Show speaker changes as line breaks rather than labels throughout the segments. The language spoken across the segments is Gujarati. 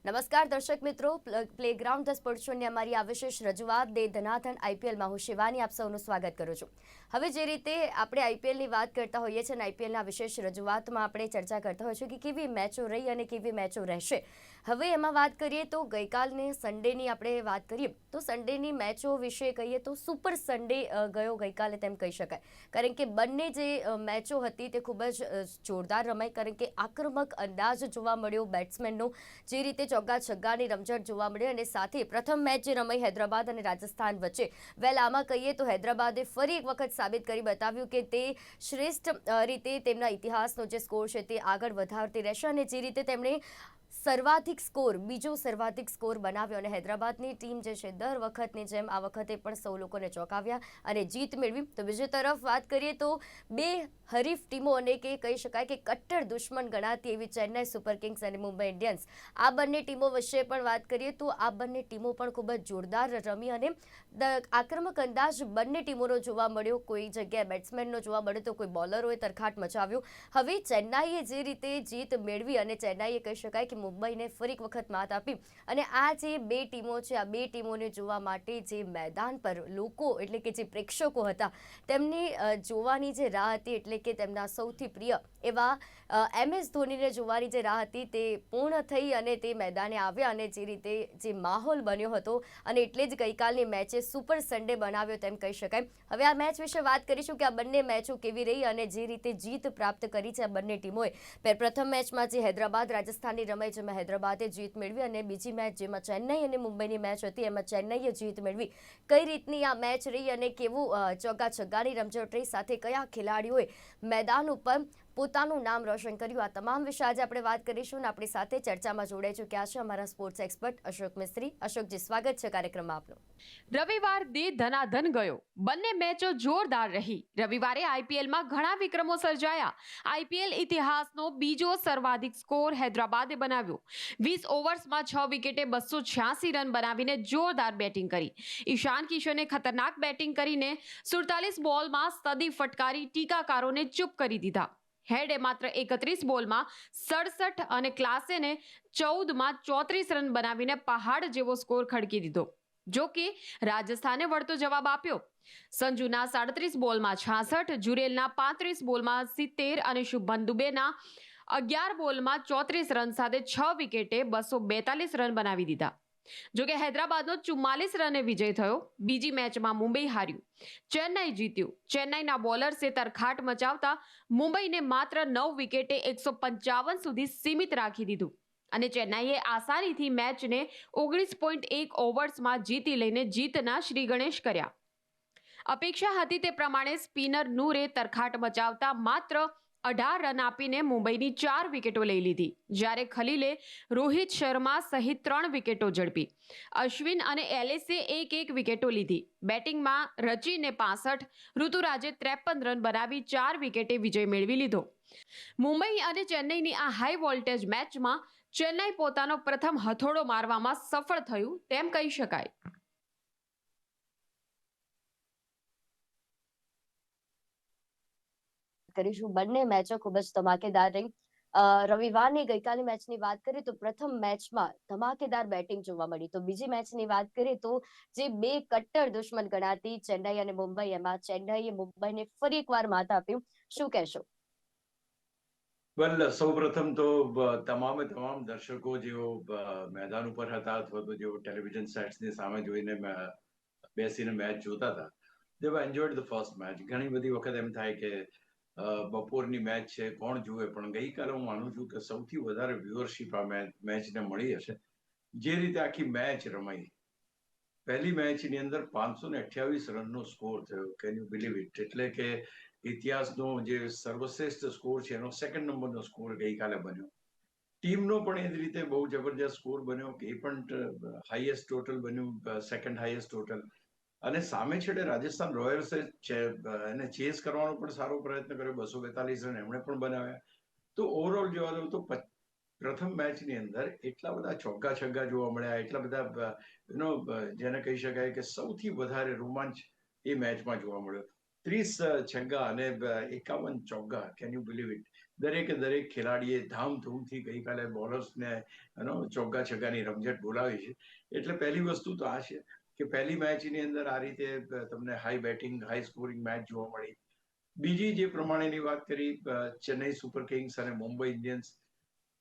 નમસ્કાર દર્શક મિત્રો, પ્લેગ્રાઉન્ડ ધ સ્પોર્ટ્સ શોની અમારી આ વિશેષ રજૂઆત દે ધનાધન આઈપીએલમાં હું શિવાની આપ સૌનું સ્વાગત કરું છું. હવે જે રીતે આપણે આઈપીએલની વાત કરતા હોઈએ છીએ અને આઈપીએલના વિશેષ રજૂઆતમાં આપણે ચર્ચા કરતા હોઈએ છીએ કે કેવી મેચો રહી અને કેવી મેચો રહેશે. હવે એમાં વાત કરીએ તો ગઈકાલની સન્ડેની આપણે વાત કરીએ તો સન્ડેની મેચો વિશે કહીએ તો સુપર સન્ડે ગયો ગઈકાલે તેમ કહી શકાય. કારણ કે બંને જે મેચો હતી તે ખૂબ જ જોરદાર રમાઈ, કારણ કે આક્રમક અંદાજ જોવા મળ્યો બેટ્સમેનનો, જે રીતે ચોગ્ગા છગ્ગાની રમઝટ જોવા મળી. અને સાથે પ્રથમ મેચ જે રમાઈ હૈદરાબાદ અને રાજસ્થાન વચ્ચે, આમાં કહીએ તો હૈદરાબાદે ફરી એક વખત સાબિત કરી બતાવ્યું કે તે શ્રેષ્ઠ રીતે તેમના ઇતિહાસનો જે સ્કોર છે તે આગળ વધારતી રહેશે. અને જે રીતે તેમણે બીજો સર્વાધિક સ્કોર બનાવ્યો અને હૈદરાબાદની ટીમ જે છે દર વખતની જેમ આ વખતે પણ સૌ લોકોને ચોંકાવ્યા અને જીત મેળવી. તો બીજી તરફ વાત કરીએ તો બે હરીફ ટીમો અને કે કહી શકાય કે કટ્ટર દુશ્મન ગણાતી એવી ચેન્નાઈ સુપર કિંગ્સ અને મુંબઈ ઇન્ડિયન્સ, આ બંને ટીમો વિશે પણ વાત કરીએ તો આ બંને ટીમો પણ ખૂબ જ જોરદાર રમી અને આક્રમક અંદાજ બંને ટીમોનો જોવા મળ્યો. કોઈ જગ્યાએ બેટ્સમેનનો જોવા મળ્યો તો કોઈ બોલરોએ તરખાટ મચાવ્યો. હવે ચેન્નાઈએ જે રીતે જીત મેળવી અને ચેન્નાઈએ કહી શકાય કે મુંબઈને ફરી એક વખત માત આપી. અને આ જે બે ટીમો છે, આ બે ટીમોને જોવા માટે જે મેદાન પર લોકો એટલે કે જે પ્રેક્ષકો હતા તેમની જોવાની જે રાહ હતી, એટલે કે તેમના સૌથી પ્રિય એવા MS ધોનીને જોવાની જે રાહ હતી તે પૂર્ણ થઈ અને તે મેદાને આવ્યા. અને જે રીતે જે માહોલ બન્યો હતો અને એટલે જ ગઈકાલની મેચે સુપર સન્ડે બનાવ્યો તેમ કહી શકાય. હવે આ મેચ વિશે વાત કરીશું કે આ બંને મેચો કેવી રહી અને જે રીતે જીત પ્રાપ્ત કરી છે આ બંને ટીમોએ. પ્રથમ મેચમાં જે હૈદરાબાદ રાજસ્થાનની રમાઈ જેમાં હૈદરાબાદે જીત મેળવી અને બીજી મેચ જેમાં ચેન્નાઈ અને મુંબઈની મેચ હતી એમાં ચેન્નાઈએ જીત મેળવી. કઈ રીતની આ મેચ રહી અને કેવું ચોગ્ગા છગ્ગાની રમઝટ રહી, સાથે કયા ખેલાડીઓએ મેદાન ઉપર પોતાનું નામ રોશન કર્યું, આ તમામ વિશે આજે આપણે વાત કરીશું. અને આપણી સાથે ચર્ચામાં જોડાઈ ચૂક્યા છે અમારા સ્પોર્ટ્સ એક્સપર્ટ અશોક મિસ્ત્રી. અશોકજી, સ્વાગત છે કાર્યક્રમમાં આપનું.
રવિવાર દે ધનાધન ગયો, બંને મેચો જોરદાર રહી. રવિવારે આઈપીએલમાં ઘણા વિક્રમો સર્જાયા. આઈપીએલ ઇતિહાસનો બીજો સર્વાધિક સ્કોર હૈદરાબાદે બનાવ્યો. 20 ઓવર્સમાં 6 વિકેટે 286 રન બનાવીને જોરદાર બેટિંગ કરી. ઈશાન કિશને ખતરનાક બેટિંગ કરીને 47 બોલમાં સદી ફટકારી ટીકાકારોને ચૂપ કરી દીધા. હેડે માત્ર 31 બોલમાં 67 અને ક્લાસેને 14માં 34 રન બનાવીને પહાડ જેવો સ્કોર ખડકી દીધો. જો કે રાજસ્થાને વળતો જવાબ આપ્યો. સંજુના 37 બોલમાં 66, જુરેલના 35 બોલમાં 70 અને શુભમન દુબેના 11 બોલમાં 34 રન સાથે 6 વિકેટે 242 રન બનાવી દીધા. જોકે હૈદરાબાદનો 44 રને વિજય થયો. બીજી મેચમાં મુંબઈ હાર્યું, ચેન્નાઈ જીત્યું. ચેન્નાઈના બોલર્સે તરખાટ મચાવતા મુંબઈને માત્ર 9 વિકેટે 155 સુધી સીમિત રાખી દીધું અને ચેન્નાઈએ આસાનીથી મેચને 19.1 ઓવર્સમાં જીતી લઈને જીતના શ્રી ગણેશ કર્યા. અપેક્ષા હતી તે પ્રમાણે સ્પિનર નૂરે તરખાટ મચાવતા માત્ર 18 રન આપીને મુંબઈની 4 વિકેટો લઈ લીધી, જ્યારે ખલીલે રોહિત શર્મા સહિત 3 વિકેટો ઝડપી. અશ્વિન અને એલેસે 1-1 વિકેટો લીધી. બેટિંગમાં રચીને 65, ઋતુરાજે 53 રન બનાવી 4 વિકેટે વિજય મેળવી લીધો. મુંબઈ અને ચેન્નઈની આ હાઈ વોલ્ટેજ મેચમાં ચેન્નાઈ પોતાનો પ્રથમ હથોડો મારવામાં સફળ થયું તેમ કહી શકાય.
કરીશું. બંને મેચો ખૂબ જ ધમાકેદાર રહી. રવિવારની ગઈકાલની મેચની વાત કરીએ તો પ્રથમ મેચમાં ધમાકેદાર બેટિંગ જોવા મળી. તો બીજી મેચની વાત કરીએ તો જે બે કટ્ટર દુશ્મન ગણાતી ચેન્નાઈ અને મુંબઈ, એમાં ચેન્નાઈએ મુંબઈને ફરી એકવાર માત આપ્યું. શું કહેશો?
વેલ, સૌપ્રથમ તો તમામે તમામ દર્શકો જેઓ મેદાન ઉપર હતા અથવા તો જેઓ ટેલિવિઝન સેટ્સની સામે જોઈને બેસીને મેચ જોતા હતા, દે વર એન્જોયડ ધ ફર્સ્ટ મેચ. ઘણી બધી વખત એમ થાય કે બપોરની મેચ છે કોણ જુએ, પણ ગઈકાલે હું માનું છું કે સૌથી વધારે વ્યુઅરશિપ આ મેચને મળી હશે. જે રીતે આખી મેચ રમાઈ, પહેલી મેચની અંદર 528 રનનો સ્કોર થયો. Can you believe it? એટલે કે ઇતિહાસનો જે સર્વશ્રેષ્ઠ સ્કોર છે એનો સેકન્ડ નંબરનો સ્કોર ગઈકાલે બન્યો. ટીમનો પણ એ જ રીતે બહુ જબરજસ્ત સ્કોર બન્યો કે એ પણ હાઈએસ્ટ ટોટલ બન્યું, સેકન્ડ હાઈએસ્ટ ટોટલ. અને સામે છેડે રાજસ્થાન રોયલ્સે એને ચેસ કરવાનો પણ સારો પ્રયત્ન કર્યો, 242 રન એમણે પણ બનાવ્યા. તો ઓવરઓલ જોવા જાવ તો પ્રથમ મેચની અંદર એટલા બધા ચોગ્ગા છગ્ગા જોવા મળ્યા, એટલા બધા જેને કહી શકાય કે સૌથી વધારે રોમાંચ એ મેચમાં જોવા મળ્યો. 30 છગ્ગા અને 51 ચોગ્ગા, કેન યુ બિલીવ ઇટ? દરેક ખેલાડીએ ધામધૂમથી ગઈકાલે બોલર્સને ચોગ્ગા છગ્ગાની રમઝટ બોલાવી છે. એટલે પહેલી વસ્તુ તો આ છે કે પહેલી મેચની અંદર આ રીતે તમને high batting, high scoring match જોવા મળી. બીજી જે પ્રમાણેની વાત કરી ચેન્નઈ સુપર કિંગ્સ અને મુંબઈ ઇન્ડિયન્સ,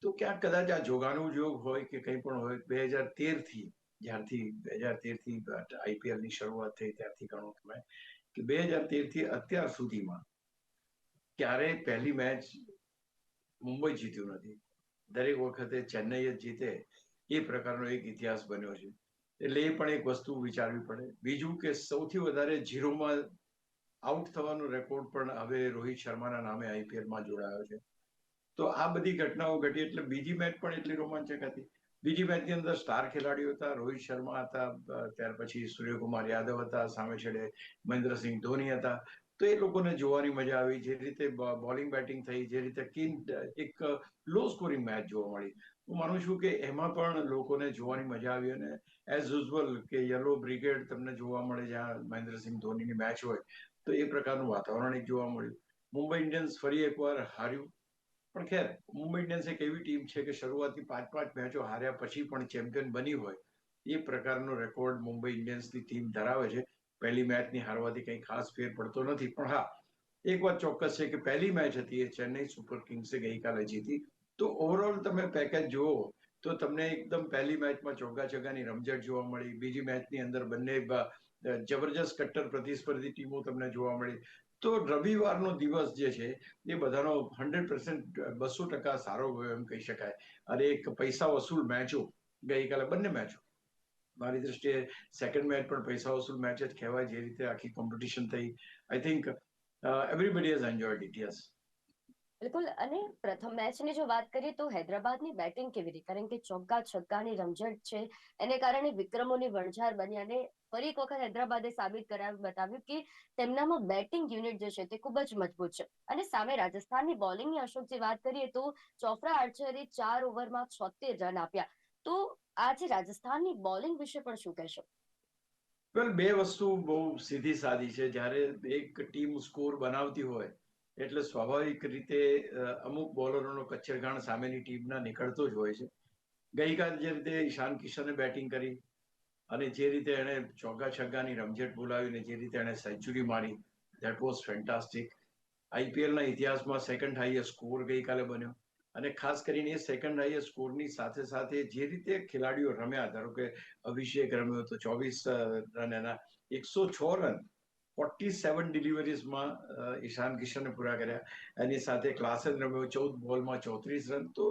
તો ક્યાંક કદાચ આ જોગાનું જોગ હોય કે કંઈ પણ હોય, 2013 થી જ્યારથી 2013થી આઈપીએલ ની શરૂઆત થઈ ત્યારથી ગણો તમે કે 2013 થી અત્યાર સુધીમાં ક્યારેય પહેલી મેચ મુંબઈ જીત્યું નથી. દરેક વખતે ચેન્નઈ જ જીતે, એ પ્રકારનો એક ઇતિહાસ બન્યો છે. એટલે એ પણ એક વસ્તુ વિચારવી પડે. બીજું કે સૌથી વધારે ઝીરોમાં આઉટ થવાનો રેકોર્ડ પણ હવે રોહિત શર્માના નામે આઈપીએલમાં જોડાયો છે. તો આ બધી ઘટનાઓ ઘટી એટલે બીજી મેચ પણ એટલી રોમાંચક હતી. બીજી મેચની અંદર સ્ટાર ખેલાડીઓ હતા, રોહિત શર્મા હતા, ત્યાર પછી સૂર્યકુમાર યાદવ હતા, સામે છેડે મહેન્દ્રસિંહ ધોની હતા. તો એ લોકોને જોવાની મજા આવી. જે રીતે બોલિંગ બેટિંગ થઈ, જે રીતે એક લો સ્કોરિંગ મેચ જોવા મળી. હું માનું છું કે એમાં પણ લોકોને જોવાની મજા આવી. અને એઝ યુઝ્યુઅલ કે યલો બ્રિગેડ તમને જોવા મળે જ્યાં મહેન્દ્રસિંહ ધોનીની મેચ હોય, તો એ પ્રકારનું વાતાવરણ એક જોવા મળ્યું. મુંબઈ ઇન્ડિયન્સ ફરી એકવાર હાર્યું. પણ ખેર, મુંબઈ ઇન્ડિયન્સ એક એવી ટીમ છે કે શરૂઆતથી 5 મેચો હાર્યા પછી પણ ચેમ્પિયન બની હોય, એ પ્રકારનો રેકોર્ડ મુંબઈ ઇન્ડિયન્સની ટીમ ધરાવે છે. પહેલી મેચની હારવાથી કંઈ ખાસ ફેર પડતો નથી. પણ હા, એક વાત ચોક્કસ છે કે પહેલી મેચ હતી એ ચેન્નઈ સુપર કિંગ્સે ગઈકાલે જીતી. તો ઓવરઓલ તમે પેકેજ જુઓ તો તમને એકદમ પહેલી મેચમાં ચોગ્ગા છગ્ગાની રમઝટ જોવા મળી. બીજી મેચની અંદર બંને જબરજસ્ત કટ્ટર પ્રતિસ્પર્ધી ટીમો તમને જોવા મળી. તો રવિવારનો દિવસ જે છે એ બધાનો 100% 200% સારો ગયો એમ કહી શકાય. અને એક પૈસા વસૂલ મેચો ગઈકાલે બંને મેચો, મારી દ્રષ્ટિએ સેકન્ડ મેચ પણ પૈસા વસૂલ મેચ જ કહેવાય. જે રીતે આખી કોમ્પિટિશન થઈ, I think everybody has enjoyed it. Yes.
બિલકુલ. અને પ્રથમ મેચની જો વાત કરીએ તો હૈદરાબાદની બેટિંગ કેવી રહી? કારણ કે ચોગ્ગા છગ્ગાની રમઝટ છે, એને કારણે વિક્રમોની વણઝાર બની. અને ફરી એક વખત હૈદરાબાદે સાબિત બતાવ્યું કે તેમનામાં બેટિંગ યુનિટ જે છે તે ખૂબ જ મજબૂત છે. અને સામે રાજસ્થાનની બોલિંગની અશોકજી વાત કરીએ તો ચોફરા આર્ચરે 4 ઓવરમાં 76 રન આપ્યા. તો આજે રાજસ્થાનની બોલિંગ વિશે પણ શું કહેશો?
વેલ, બે વસ્તુ બહુ સીધી સાદી છે. જ્યારે એક ટીમ સ્કોર બનાવતી હોય એટલે સ્વાભાવિક રીતે અમુક બોલરોનો કચ્છરઘાણ સામેની ટીમના નીકળતો જ હોય છે. ગઈકાલે જે રીતે ઈશાન કિશને બેટિંગ કરી અને જે રીતે એણે ચોગ્ગા છગ્ગાની રમઝટ બોલાવીને જે રીતે એણે સેન્ચુરી મારી, ધેટ વોઝ ફેન્ટાસ્ટિક. આઈપીએલના ઇતિહાસમાં સેકન્ડ હાઈએસ્ટ સ્કોર ગઈકાલે બન્યો. અને ખાસ કરીને એ સેકન્ડ હાઈએસ્ટ સ્કોરની સાથે સાથે જે રીતે ખેલાડીઓ રમ્યા, ધારો કે અભિષેક રમ્યો તો 24 રન, એના 106 રન 47 ડિલિવરીઝમાં ઈશાન કિશને પૂરા કર્યા. એની સાથે ક્લાસન રમ્યો 14 બોલમાં 34 રન. તો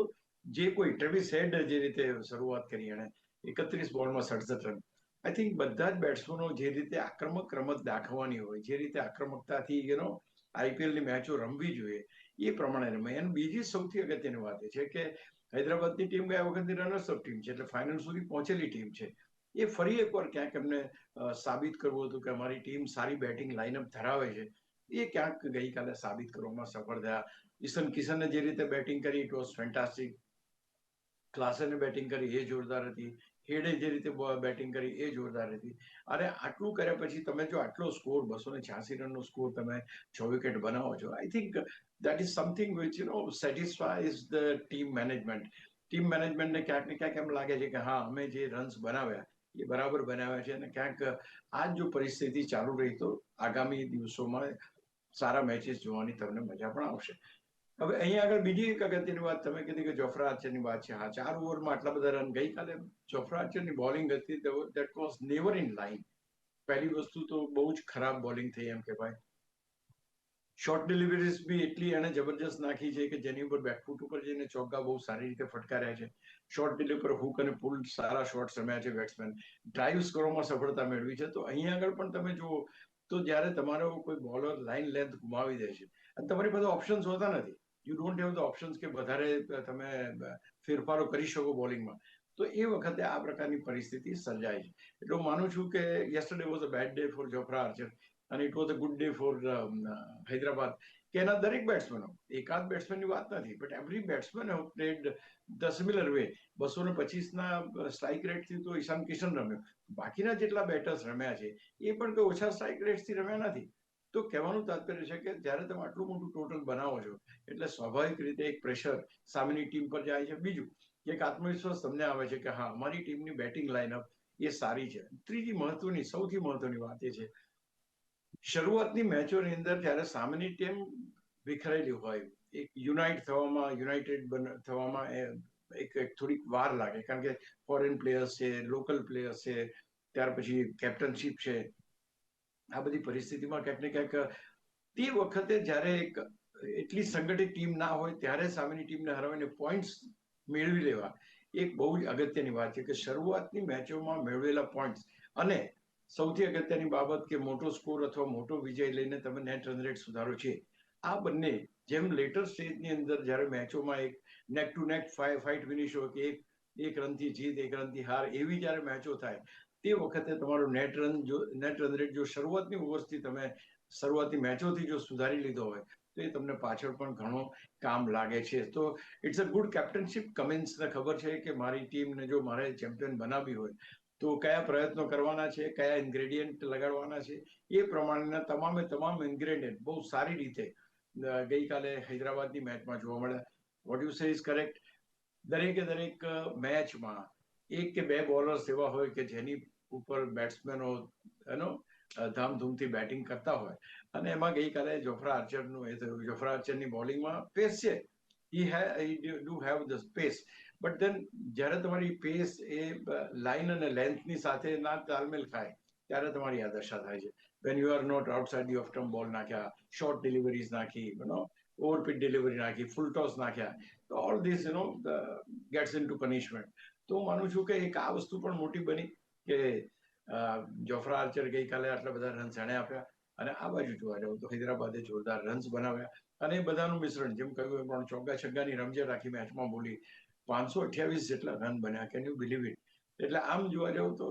જે કોઈ ટ્રેવિસ હેડ જે રીતે શરૂઆત કરી એણે 31 બોલમાં 67 રન. આઈ થિંક બધા જ બેટ્સમેનો જે રીતે આક્રમક રમત દાખવવાની હોય, જે રીતે આક્રમકતાથી આઈપીએલની મેચો રમવી જોઈએ, એ પ્રમાણે રમે. અને બીજી સૌથી અગત્યની વાત એ છે કે હૈદરાબાદની ટીમ ગયા વખતની રનર્સઅપ ટીમ છે, એટલે ફાઇનલ સુધી પહોંચેલી ટીમ છે. એ ફરી એકવાર ક્યાંક એમને સાબિત કરવું હતું કે અમારી ટીમ સારી બેટિંગ લાઇનઅપ ધરાવે છે. એ ક્યાંક ગઈકાલે સાબિત કરવામાં સફળ થયા. ઈશાન કિશને જે રીતે બેટિંગ કરી, ઇટ વોઝ ફેન્ટાસ્ટિક. ક્લાસને બેટિંગ કરી એ જોરદાર હતી. હેડે જે રીતે બેટિંગ કરી એ જોરદાર હતી. અને આટલું કર્યા પછી તમે જો આટલો સ્કોર 286 રનનો સ્કોર તમે 6 વિકેટ બનાવો છો, I think that is something which satisfies the team management. Team મેનેજમેન્ટને ક્યાંક ને ક્યાંક એમ લાગે છે કે હા, અમે જે રન્સ બનાવ્યા એ બરાબર બનાવ્યા છે. અને ક્યાંક આ જો પરિસ્થિતિ ચાલુ રહી તો આગામી દિવસોમાં સારા મેચીસ જોવાની તમને મજા પણ આવશે. હવે અહીંયા આગળ બીજી એક અગત્યની વાત તમે કીધી કે જોફ્રા આર્ચરની વાત છે. હા, 4 ઓવરમાં આટલા બધા રન. ગઈકાલે જોફ્રા આર્ચરની બોલિંગ હતી, that was never in line. પહેલી વસ્તુ તો બહુ જ ખરાબ બોલિંગ થઈ એમ કહેવાય. શોર્ટ ડિલિવરીઝ બી એટલી એને જબરજસ્ત નાખી છે કે જેની ઉપર બેકફૂટ ઉપર જઈને ચોગ્ગા બહુ સારી રીતે ફટકાર્યા છે. શોર્ટ ડિલિવરી પર હુક અને પુલ સારા શોટ્સ રમ્યા છે બેટ્સમેન. ડ્રાઇવ્સ કરવામાં સફળતા મેળવી છે. તો અહીંયા આગળ પણ તમે જુઓ તો જ્યારે તમારો કોઈ બોલર લાઇન લેન્થ ગુમાવી દે છે અને તમારી પાસે ઓપ્શન્સ હોતા નથી, you don't have the options કે વધારે તમે ફેરફારો કરી શકો બોલિંગમાં, તો એ વખતે આ પ્રકારની પરિસ્થિતિ સર્જાય છે. એટલે હું માનું છું કે yesterday was a bad day for Jofra Archer અને it was a good day for Hyderabad. કે એના દરેક બેટ્સમેનો, એકાદ બેટ્સમેનની વાત નથી, but every batsman have played the similar way. 225ના સ્ટ્રાઇક રેટથી તો ઈશાન કિશન રમ્યો. બાકીના જેટલા બેટર્સ રમ્યા છે એ પણ કોઈ ઓછા સ્ટ્રાઇક રેટથી રમ્યા નથી. તો કહેવાનું તાત્પર્ય છે કે જ્યારે તમે આટલું મોટું ટોટલ બનાવો છો એટલે સ્વાભાવિક રીતે એક પ્રેશર સામેની ટીમ પર જાય છે. બીજું એક આત્મવિશ્વાસ તમને આવે છે કે હા, અમારી ટીમની બેટિંગ લાઇનઅપ એ સારી છે. ત્રીજી મહત્વની, સૌથી મહત્વની વાત એ છે, શરૂઆતની મેચોની અંદર જ્યારે સામેની ટીમ વિખરાયેલી હોય, એક યુનાઇટેડ થવામાં એક થોડીક વાર લાગે, કારણ કે ફોરેન પ્લેયર્સ છે, લોકલ પ્લેયર્સ છે, ત્યાર પછી કેપ્ટનશીપ છે. આ બધી પરિસ્થિતિમાં ક્યાંક ને ક્યાંક તે વખતે જ્યારે એક એટલી સંગઠિત ટીમ ના હોય ત્યારે સામેની ટીમને હરાવીને પોઈન્ટ્સ મેળવી લેવા એક બહુ જ અગત્યની વાત છે કે શરૂઆતની મેચોમાં મેળવેલા પોઈન્ટ્સ અને સૌથી અગત્યની બાબત કે મોટો સ્કોર અથવા મોટો વિજય લઈને તમે નેટ રન રેટ સુધારો છે. આ બંને જેમ લેટર સ્ટેજની અંદર જ્યારે મેચોમાં એક નેક ટુ નેક ફાઇટ ફિનિશ હોય કે એક રનથી જીત, એક રનથી હાર, એવી જ્યારે મેચો થાય તે વખતે તમારો નેટ રન રેટ જો શરૂઆતની ઓવર્સથી તમે શરૂઆતની મેચોથી જો સુધારી લીધો હોય તો એ તમને પાછળ પણ ઘણો કામ લાગે છે. તો ઇટ્સ અ ગુડ કેપ્ટનશીપ. કમિન્સને ખબર છે કે મારી ટીમને જો મારે ચેમ્પિયન બનાવવી હોય તો કયા પ્રયત્નો કરવાના છે, કયા ઇન્ગ્રેડિયન્ટ લગાડવાના છે, એ પ્રમાણેના તમામ ઇન્ગ્રેડિયન્ટ બહુ સારી રીતે ગઈકાલે હૈદરાબાદની મેચમાં જોવા મળ્યા. What you say is correct. દરેક મેચમાં એક કે બે બોલર્સ એવા હોય કે જેની ઉપર બેટ્સમેનો ધામધૂમથી બેટિંગ કરતા હોય, અને એમાં ગઈકાલે જોફ્રા આર્ચરનું એ થયું. જોફ્રા આર્ચરની બોલિંગમાં પેસ છે, he do have the space, but then જ્યારે તમારી પેસ એ લાઇન અને લેન્થની સાથે ના તાલમેલ ખાય ત્યારે તમારી આ દશા થાય છે. when you are not outside the off stump બોલ નાખ્યા, શોર્ટ ડિલિવરીઝ નાખી, ઓવરપીટ ડિલિવરી નાખી, ફૂલ ટોસ નાખ્યા, તો all this gets into punishment. તો હું માનું છું કે એક આ વસ્તુ પણ મોટી બની કે જોફ્રા આર્ચર ગઈકાલે આટલા બધા રન્સ એણે આપ્યા, અને આ બાજુ જોવા જાવ તો હૈદરાબાદે જોરદાર રન્સ બનાવ્યા, અને એ બધાનું મિશ્રણ જેમ કહ્યું પણ ચોગ્ગા છગ્ગાની રમઝટ આખી મેચમાં બોલી. 528 જેટલા રન બન્યા. Can you believe it? એટલે આમ જોવા જાવ તો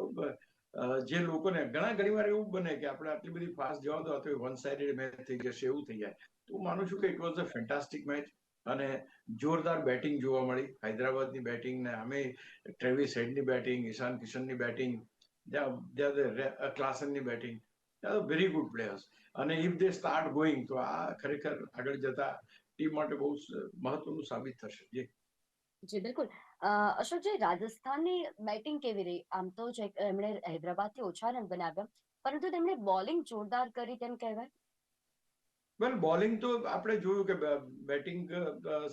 જે લોકોને ઘણી વાર એવું બને કે આપણે આટલી બધી ફાસ્ટ જવા દો તો વન સાઇડેડ મેચ થઈ જશે, એવું થઈ જાય. તો હું માનું છું કે it was a fantastic match, અને જોરદાર બેટિંગ જોવા મળી. હૈદરાબાદની બેટિંગ ને અમે ટ્રેવિસ હેડની બેટિંગ, ઈશાન કિશનની બેટિંગ, ક્લાસનની બેટિંગ, વેરી ગુડ પ્લેયર્સ. અને ઇફ દે સ્ટાર્ટ ગોઈંગ તો આ ખરેખર આગળ જતા ટીમ માટે બહુ મહત્વનું સાબિત થશે.
જી બિલકુલ. અશોકજી, રાજસ્થાનની બેટિંગ કેવી રહી? આમ તો એમણે હૈદરાબાદથી ઓછા રન બનાવ્યા, પરંતુ તેમણે બોલિંગ જોરદાર કરી તેમ કહેવાય.
વેલ, બોલિંગ તો આપણે જોયું કે બેટિંગ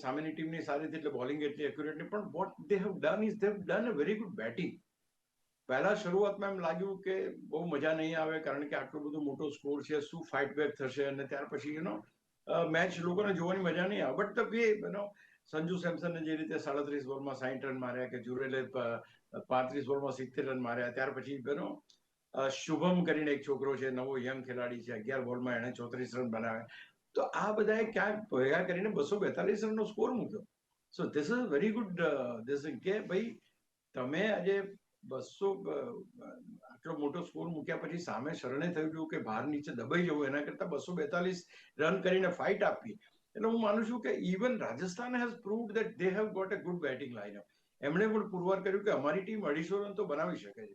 સામેની ટીમની સારી હતી એટલે બોલિંગ એટલી એક્યુરેટ નહીં, પણ what they have done is they have done a very good batting. પહેલા શરૂઆતમાં એમ લાગ્યું કે બહુ મજા નહીં આવે, કારણ કે આટલો બધો મોટો સ્કોર છે, શું ફાઇટ બેક થશે, અને ત્યાર પછી મેચ લોકોને જોવાની મજા નહીં આવે. બટ ધ વે સંજુ સેમસને જે રીતે 37 બોલમાં 60 રન માર્યા, કે જુરેલે 35 બોલમાં 70 રન માર્યા, ત્યાર પછી શુભમ કરીને એક છોકરો છે, નવો યંગ ખેલાડી છે, 11 બોલમાં એણે 34 રન બનાવ્યા. તો આ બધાએ ક્યાંક ભેગા કરીને 242 રનનો સ્કોર મૂક્યો. So this is very good કે ભાઈ તમે આજે આટલો મોટો સ્કોર મૂક્યા પછી સામે શરણે થયું હતું કે બહાર નીચે દબાઈ જવું, એના કરતા 242 રન કરીને ફાઇટ આપવી. એટલે હું માનું છું કે even Rajasthan has proved that they have got a good batting lineup. એમણે પણ પુરવાર કર્યું કે અમારી ટીમ 250 રન તો બનાવી શકે છે.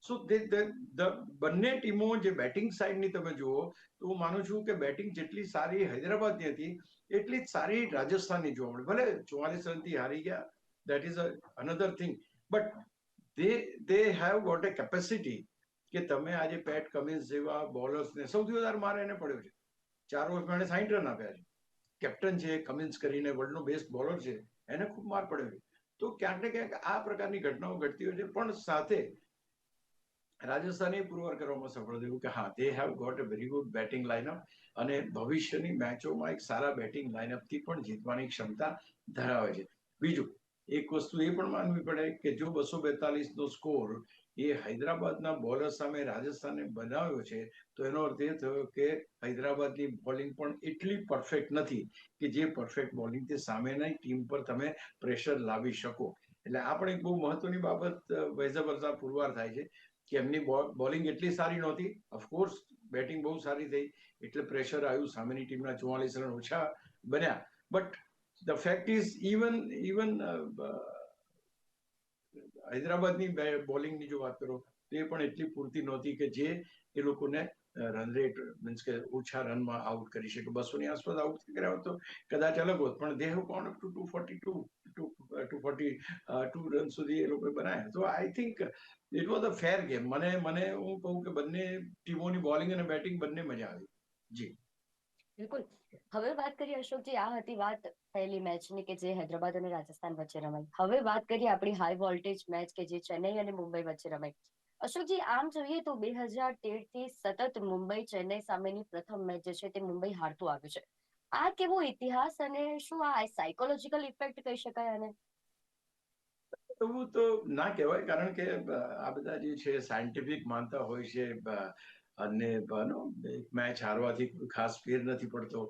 સો બંને ટીમો જે બેટિંગ સાઇડની તમે જુઓ તો હું માનું છું કે બેટિંગ જેટલી સારી હૈદરાબાદની હતી એટલી જ સારી રાજસ્થાનની જોવા મળી. ભલે 44 રનથી હારી ગયા, that is another thing, but they have got a capacity કે તમે આજે પેટ કમિન્સ જેવા બોલર્સને સૌથી વધારે માર એને પડ્યો છે. 4 ઓવરમાં એને 60 રન આપ્યા છે. કેપ્ટન છે કમિન્સ કરીને, વર્લ્ડનો બેસ્ટ બોલર છે, એને ખૂબ માર પડ્યો છે. તો ક્યાંક ને ક્યાંક આ પ્રકારની ઘટનાઓ ઘટતી હોય છે, પણ સાથે રાજસ્થાને પુરવાર કરવામાં સફળ થયું કે હા, they have got a very good batting lineup, અને ભવિષ્યની મેચોમાં એક સારા બેટિંગ લાઇનઅપથી પણ જીતવાની ક્ષમતા ધરાવે છે. બીજું એક વસ્તુ એ પણ માનવી પડે કે જો 242 સ્કોર એ હૈદરાબાદના બોલર સામે રાજસ્થાને બનાવ્યો છે, તો એનો અર્થ એ થયો કે હૈદરાબાદની બોલિંગ પણ એટલી પરફેક્ટ નથી કે જે પરફેક્ટ બોલિંગથી સામેની ટીમ પર તમે પ્રેશર લાવી શકો. એટલે આ પણ એક બહુ મહત્વની બાબત વૈઝ વર્ષા પુરવાર થાય છે કે એમની બોલિંગ એટલી સારી નહોતી. ઓફકોર્સ બેટિંગ બહુ સારી થઈ એટલે પ્રેશર આવ્યું, સામેની ટીમના 44 રન ઓછા બન્યા. But the fact is even હૈદરાબાદની બોલિંગની જો વાત કરો તો એ પણ એટલી પૂરતી નહોતી કે જે એ લોકોને રન રેટ મીન્સ કે ઓછા રનમાં આઉટ કરી શકે, 200 ની આસપાસ આઉટ કર્યા હોત તો કદાચ અલગ હોત, પણ they have gone up to 242 run સુધી એ લોકો બનાવ્યા. તો I think it was a fair game. મને હું કહું કે બંને ટીમોની બોલિંગ અને બેટિંગ બંને મજા આવી. જી
બિલકુલ. હવે વાત કરીએ અશોકજી, આ હતી વાત પહેલી મેચની કે જે હૈદરાબાદ અને રાજસ્થાન વચ્ચે રમાઈ. હવે વાત કરીએ આપણી હાઈ વોલ્ટેજ મેચ કે જે ચેન્નઈ અને મુંબઈ વચ્ચે રમાઈ. અશોકજી, આમ જોઈએ તો 2013 થી સતત મુંબઈ ચેન્નઈ સામેની પ્રથમ મેચ જે છે તે મુંબઈ હારતું આવ્યું છે. આ કેવો ઇતિહાસ અને શું આ સાયકોલોજીકલ ઇફેક્ટ કહી શકાય આને?
એવું તો ના કહેવાય, કારણ કે આ બધા જે છે સાયન્ટિફિક માનતા હોય છે, અને એક મેચ હારવાથી ખાસ ફેર નથી પડતો,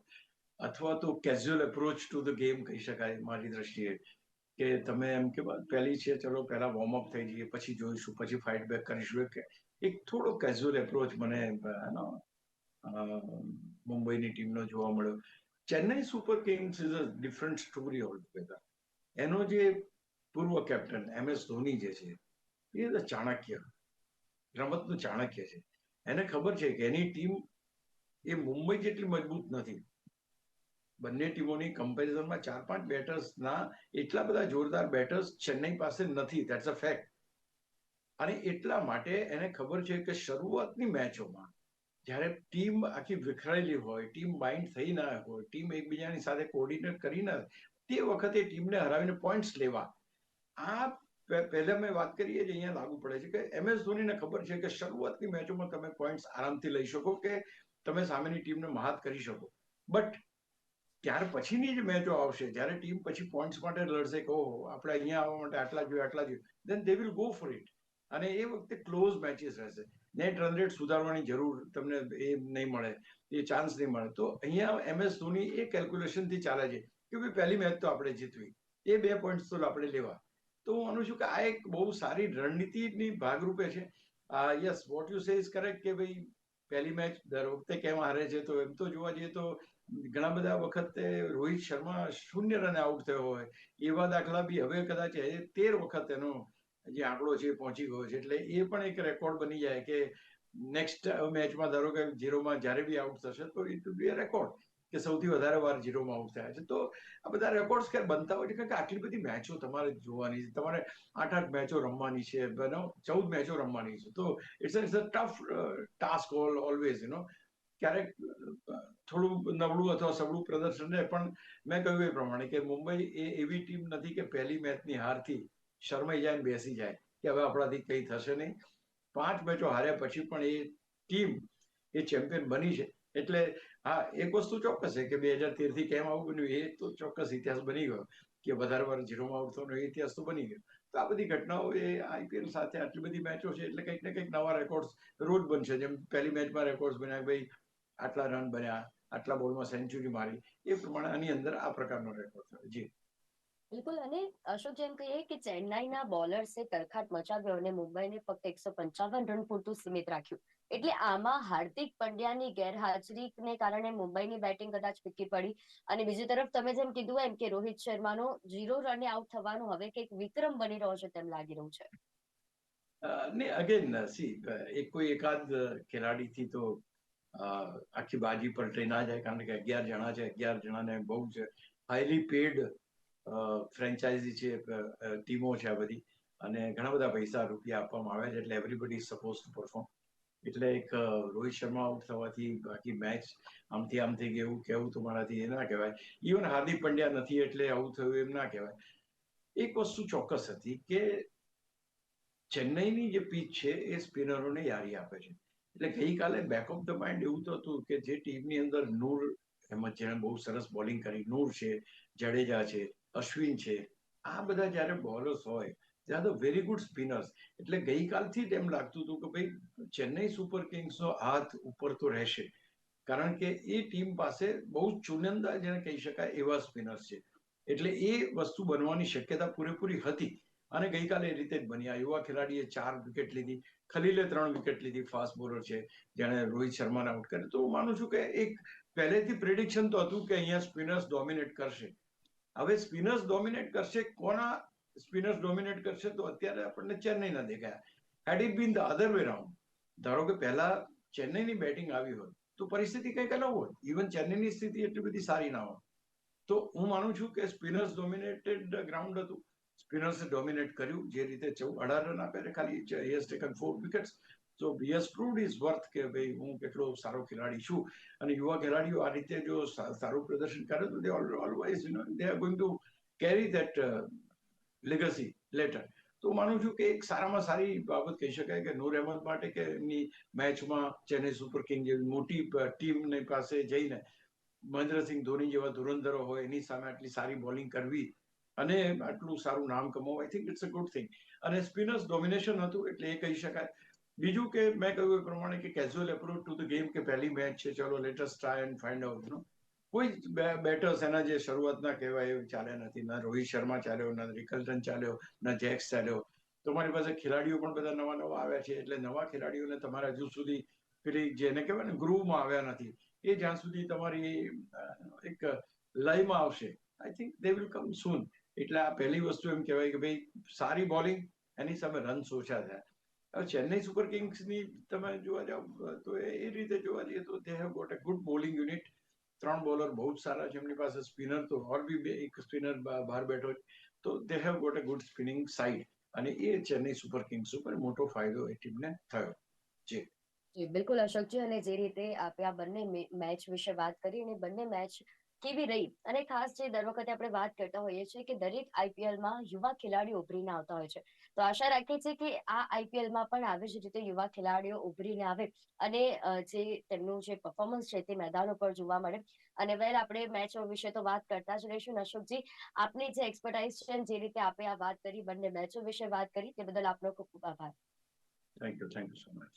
અથવા તો casual approach to the game કહી શકાય મારી દ્રષ્ટિએ, કે તમે એમ કે પહેલી છે ચલો પહેલા વોર્મઅપ થઈ જઈએ, પછી જોઈશું, પછી ફાઇટ બેક કરીશું, એક થોડો કેઝ્યુઅલ એપ્રોચ મને મુંબઈની ટીમનો જોવા મળ્યો. Chennai super Kings is a different story all together. એનો જે પૂર્વ કેપ્ટન MS ધોની જે છે, એ ચાણક્ય, રમતનું ચાણક્ય છે. એને ખબર છે કે એની ટીમ એ મુંબઈ જેટલી મજબૂત નથી. બંને ટીમોની કમ્પેરિઝનમાં 4-5 બેટર્સના એટલા બધા જોરદાર બેટર્સ ચેન્નઈ પાસે નથી. That's a fact. અને એટલા માટે એને ખબર છે કે શરૂઆતની મેચોમાં જ્યારે ટીમ આખી વિખરાયેલી હોય, ટીમ બાઇન્ડ થઈ ના હોય, ટીમ એકબીજાની સાથે કોર્ડિનેટ કરી ના, તે વખતે ટીમને હરાવીને પોઈન્ટ્સ લેવા. આ પહેલા મેં વાત કરીએ જે અહીંયા લાગુ પડે છે કે MS ધોનીને ખબર છે કે શરૂઆતની મેચોમાં તમે પોઈન્ટ્સ આરામથી લઈ શકો, કે તમે સામેની ટીમને મહાત કરી શકો. બટ ત્યાર પછીની જે મેચો આવશે, જ્યારે ટીમ પછી પોઈન્ટ્સ માટે લડશે કે ઓહો આપણે અહીંયા આવવા માટે આટલા જોઈએ, then they will go for it. અને એ વખતે ક્લોઝ મેચીસ રહેશે. નેટ રન રેટ સુધારવાની જરૂર તમને એ નહીં મળે, એ ચાન્સ નહીં મળે. તો અહીંયા MS ધોની એ કેલ્ક્યુલેશનથી ચાલે છે કે ભાઈ પહેલી મેચ તો આપણે જીતવી, એ 2 પોઈન્ટ્સ તો આપણે લેવા. તો હું માનું છું કે આ એક બહુ સારી રણનીતિની ભાગરૂપે છે. Yes, what you say is correct, કે ભાઈ પહેલી મેચ દર વખતે કેમ હારે છે, તો એમ તો જોવા જઈએ તો ઘણા બધા વખતે રોહિત શર્મા 0 રને આઉટ થયો હોય, એવા દાખલા બી હવે કદાચ 13 વખત એનો જે આંકડો છે પહોંચી ગયો છે. એટલે એ પણ એક રેકોર્ડ બની જાય કે નેક્સ્ટ મેચમાં ધારો કે 0માં જ્યારે બી આઉટ થશે તો it will be a record કે સૌથી વધારે વાર 0માં આઉટ થયા છે. તો આ બધા રેકોર્ડ્સ ક્યારે બનતા હોય છે, કારણ કે આટલી બધી મેચો તમારે જોવાની છે, તમારે 8-8 મેચો રમવાની છે, 14 મેચો રમવાની છે. તો it's a tough task always. ક્યારેક થોડું નબળું અથવા સબળું પ્રદર્શન રહે, પણ મેં કહ્યું એ પ્રમાણે કે મુંબઈ એ એવી ટીમ નથી કે પહેલી મેચની હારથી શરમાઈ જાય ને બેસી જાય કે હવે આપણાથી કંઈ થશે નહીં. 5 મેચો હાર્યા પછી પણ એ ટીમ એ ચેમ્પિયન બની છે. એટલે હા, એક વસ્તુ ચોક્કસ છે કે 2013 થી કેમ આવું બન્યું, એ તો ચોક્કસ ઇતિહાસ બની ગયો, કે વધારે વાર 0માં આઉટ થવાનો એ ઇતિહાસ તો બની ગયો. તો આ બધી ઘટનાઓ એ IPL સાથે આટલી બધી મેચો છે એટલે કંઈક ને કંઈક નવા રેકોર્ડ્સ રોજ બનશે. જેમ પહેલી મેચમાં રેકોર્ડ્સ બન્યા, ભાઈ આટલા રન બન્યા, આટલા બોલમાં સેન્ચુરી મારી, એ પ્રમાણે આની અંદર આ પ્રકારનો રેકોર્ડ થયો. જી
બિલકુલ. અને અશોક, જેમ કહીએ કે ચેન્નાઈના બોલર્સે તરખાટ મચાવ્યો અને મુંબઈને ફક્ત 155 રન પૂરતું સીમિત રાખ્યું. એટલે આમાં હાર્દિક પંડ્યાની ગેરહાજરીને કારણે મુંબઈની બેટિંગ કદાચ ફીકી પડી. અને બીજી તરફ તમે જેમ કીધું એમ કે રોહિત શર્માનો 0 રને આઉટ થવાનું હવે કંઈક વિક્રમ બની રહ્યો છે તેમ લાગી રહ્યું છે.
ને અગેન સી, કોઈ એકાદ ખેલાડીથી તો આખી બાજી પલટી ના જાય, કારણ કે 11 જણા છે, 11 જણાને બહુ જ હાઈલી પેડ ફ્રેન્ચાઇઝી છે, ટીમો છે આ બધી, અને ઘણા બધા પૈસા રૂપિયા આપવામાં આવે છે. એટલે everybody is suppose two perform. એટલે એક રોહિત શર્મા આઉટ થવાથી બાકી મેચ આમથી આમ થઈ ગયું એવું કહેવું તો મારાથી એ ના કહેવાય. ઇવન હાર્દિક પંડ્યા નથી એટલે આવું થયું એમ ના કહેવાય. એક વસ્તુ ચોક્કસ હતી કે ચેન્નઈની જે પીચ છે એ સ્પિનરોને યારી આપે છે. એટલે ગઈકાલે બેક ઓફ ધ માઇન્ડ એવું તો હતું કે જે ટીમની અંદર નૂર અહેમદ, જેણે બહુ સરસ બોલિંગ કરી, નૂર છે, જડેજા છે, અશ્વિન છે, આ બધા જ્યારે બોલર્સ હોય ત્યાં તો વેરી ગુડ સ્પિનર્સ. એટલે ગઈકાલથી જ એમ લાગતું હતું કે ભાઈ ચેન્નઈ સુપર કિંગ્સનો હાથ ઉપર તો રહેશે, કારણ કે એ ટીમ પાસે બહુ ચુનંદા જેને કહી શકાય એવા સ્પિનર્સ છે. એટલે એ વસ્તુ બનવાની શક્યતા પૂરેપૂરી હતી. અને ગઈકાલે એ રીતે જ બની. આ યુવા ખેલાડીએ 4 વિકેટ લીધી, ખલીલે 3 વિકેટ લીધી, ફાસ્ટ બોલર છે, જેણે રોહિત શર્માને આઉટ કર્યો. તો હું માનું છું કે એક પહેલેથી પ્રિડિક્શન તો હતું કે અહીંયા સ્પિનર્સ ડોમિનેટ કરશે. હવે સ્પિનર્સ ડોમિનેટ કરશે, કોના સ્પિનર્સ ડોમિનેટ કરશે, તો અત્યારે આપણને ચેન્નઈના દેખાયા. હેડ it bin the other way round, ધારો કે પહેલા ચેન્નઈની બેટિંગ આવી હોત તો પરિસ્થિતિ કંઈક અલગ હોત. ઇવન ચેન્નઈની સ્થિતિ એટલી બધી સારી ના હોત. તો હું માનું છું કે સ્પિનર્સ ડોમિનેટેડ ગ્રાઉન્ડ હતું. સ્પિનર્સે ડોમિનેટ કર્યું. જે રીતે 18 રન આપ્યા ખાલી he has taken 4 wickets. So he has proved his worth કે ભાઈ હું કેટલો સારો ખેલાડી છું. અને યુવા ખેલાડીઓ આ રીતે જો સારું પ્રદર્શન કરે તો દે always they are going to carry that legacy letter. તો હું માનું છું કે એક સારામાં સારી બાબત કહી શકાય કે નૂર અહેમદ માટે કે એમની મેચમાં ચેન્નઈ સુપર કિંગ જેવી મોટી ટીમની પાસે જઈને મહેન્દ્રસિંહ ધોની જેવા ધુરંધરો હોય એની સામે આટલી સારી બોલિંગ કરવી અને આટલું સારું નામ કમાવું, I think it's a good thing. અને સ્પિનર્સ ડોમિનેશન હતું એટલે એ કહી શકાય. બીજું કે મેં કહ્યું એ પ્રમાણે કે casual approach to the game કે પહેલી મેચ છે, ચલો let us try and find out. કોઈ બેટર્સ એના જે શરૂઆતના કહેવાય એ ચાલ્યા નથી. ના રોહિત શર્મા ચાલ્યો, ના રિકલ્ટન ચાલ્યો, ના જેક્સ ચાલ્યો. તમારી પાસે ખેલાડીઓ પણ બધા નવા નવા આવ્યા છે એટલે નવા ખેલાડીઓને તમારે હજુ સુધી પેલી જેને કહેવાય ને ગ્રુવમાં આવ્યા નથી. એ જ્યાં સુધી તમારી એક લયમાં આવશે I think they will come સૂન. એટલે આ પહેલી વસ્તુ એમ કહેવાય કે ભાઈ સારી બોલિંગ એની સામે રન્સ ઓછા થયા. હવે ચેન્નઈ સુપર કિંગ્સની તમે જોવા જાવ તો એ રીતે જોવા જઈએ તો they have got a good bowling unit. 3 bowler બહુ જ સારા છે એમની પાસે. સ્પિનર તો ઓર બી એક સ્પિનર બહાર બેઠો છે. તો they have got a good spinning side. અને એ ચેન્નઈ સુપર કિંગ્સ ઉપર મોટો ફાયદો એ ટીમને થયો. જી
જી બિલકુલ અશોકજી, અને જે રીતે આપણે આ બંને મેચ વિશે વાત કરી અને બંને મેચ કેવી રહી, અને ખાસ જે દર વખતે આપણે વાત કરતા હોઈએ છીએ કે દરેક આઈપીએલમાં યુવા ખેલાડીઓ ઉભરીને આવતા હોય છે. તો આશા રાખીએ છીએ કે આ આઈપીએલમાં પણ આવી જ રીતે યુવા ખેલાડીઓ ઉભરીને આવે અને જે તેમનું જે પરફોર્મન્સ છે તે મેદાન ઉપર જોવા મળે. અને વેલ આપણે મેચો વિશે તો વાત કરતા જ રહીશું. અશોકજી, આપની જે એક્સપર્ટાઇઝ છે જે રીતે આપણે આ વાત કરી, બંને મેચો વિશે વાત કરી, તે બદલ આપનો ખૂબ ખૂબ આભાર.
Thank you so much.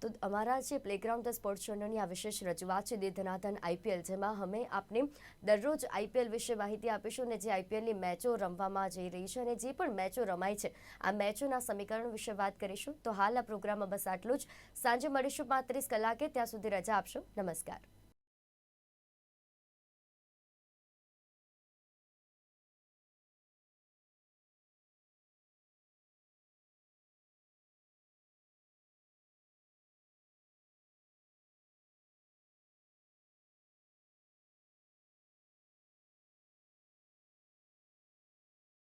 તો અમારા જે પ્લેગ્રાઉન્ડ ધ સ્પોર્ટ્સ ચેનલની આ વિશેષ રજૂઆત છે દે ધનાધન આઈપીએલ, જેમાં અમે આપને દરરોજ આઈપીએલ વિશે માહિતી આપીશું અને જે આઈપીએલની મેચો રમવામાં જઈ રહી છે અને જે પણ મેચો રમાય છે આ મેચોના સમીકરણ વિશે વાત કરીશું. તો હાલ આ પ્રોગ્રામમાં બસ આટલું જ. સાંજે મળીશું 35 કલાકે. ત્યાં સુધી રજા આપશો. નમસ્કાર.